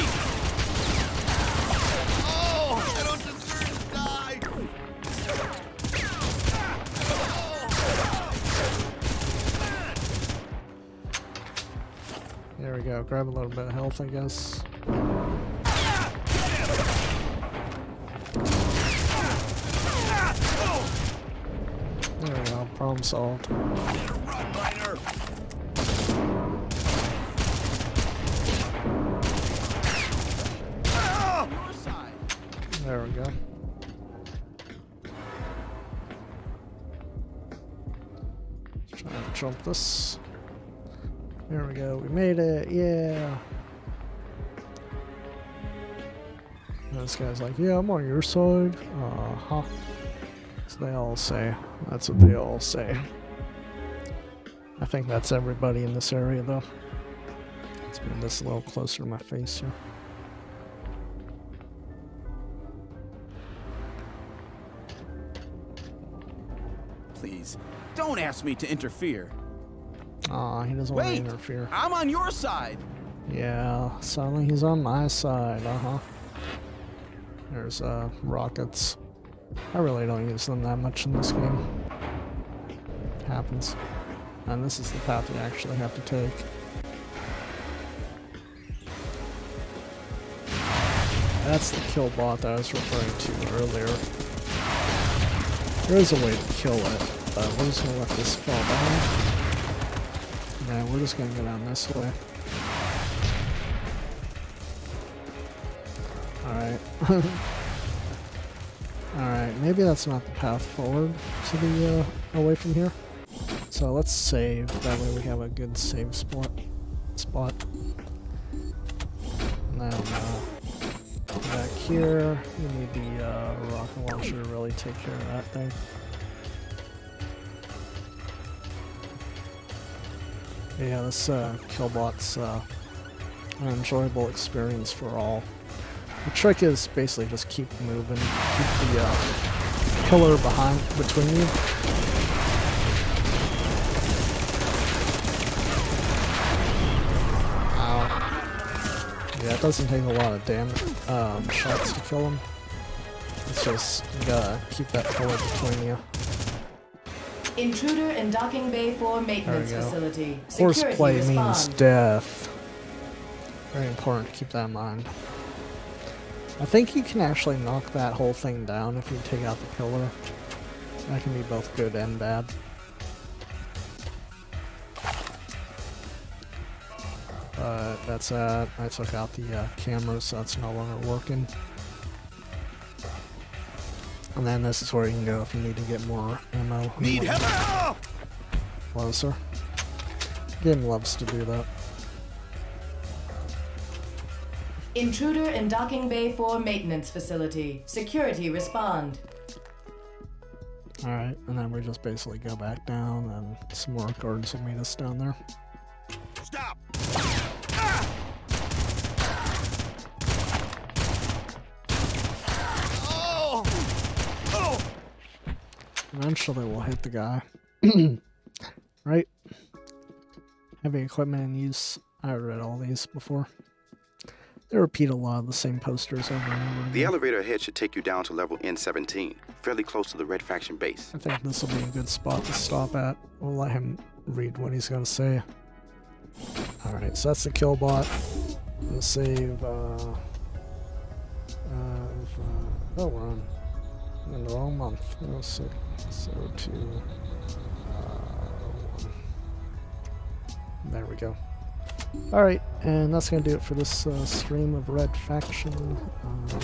Oh, I don't deserve to die! There we go, grab a little bit of health, I guess. There we go, problem solved. Run, miner! There we go. Let's try and jump this. There we go, we made it, yeah! And this guy's like, yeah, I'm on your side. Uh-huh. So they all say. That's what they all say. I think that's everybody in this area, though. Let's bring this a little closer to my face here. Please, don't ask me to interfere. Aw, he doesn't want to interfere. I'm on your side. Yeah, suddenly he's on my side, uh-huh. There's, rockets. I really don't use them that much in this game. It happens. And this is the path we actually have to take. That's the Killbot that I was referring to earlier. There is a way to kill it, but we're just gonna let this fall down. And then we're just gonna go down this way. Alright. Alright, maybe that's not the path forward to the, away from here. So let's save, that way we have a good save spot. And then, back here, you need the, rocket launcher to really take care of that thing. Yeah, this, Killbot's, an enjoyable experience for all. The trick is basically just keep moving, keep the pillar between you. Ow. Yeah, it doesn't take a lot of damage, shots to kill him. It's just, you gotta keep that pillar between you. Intruder in docking bay 4 maintenance facility. Horseplay means death. Very important to keep that in mind. I think you can actually knock that whole thing down if you take out the pillar. That can be both good and bad. But that's that. I took out the camera, so that's no longer working. And then this is where you can go if you need to get more ammo. Need help! Closer. Game loves to do that. Intruder in docking bay 4 maintenance facility. Security respond. Alright, and then we just basically go back down and some more guards will meet us down there. Stop! Oh! Oh! Eventually we'll hit the guy. Right? Heavy equipment in use. I read all these before. They repeat a lot of the same posters over and over again. The elevator ahead should take you down to level N17, fairly close to the Red Faction base. I think this will be a good spot to stop at. We'll let him read what he's got to say. Alright, so that's the Killbot. We'll save, oh, we're in the wrong month. Oh, so 2, 1. There we go. Alright, and that's going to do it for this stream of Red Faction.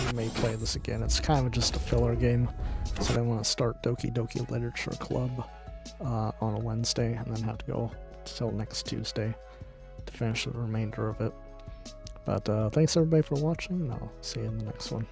We may play this again. It's kind of just a filler game, so I want to start Doki Doki Literature Club on a Wednesday, and then have to go till next Tuesday to finish the remainder of it. But thanks everybody for watching, and I'll see you in the next one.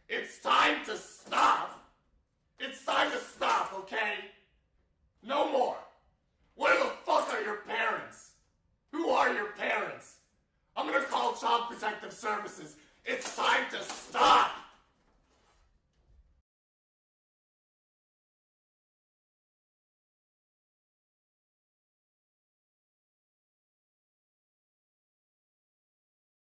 It's time to stop. It's time to stop, okay? No more. Where the fuck are your parents? Who are your parents? I'm gonna call Child Protective Services. It's time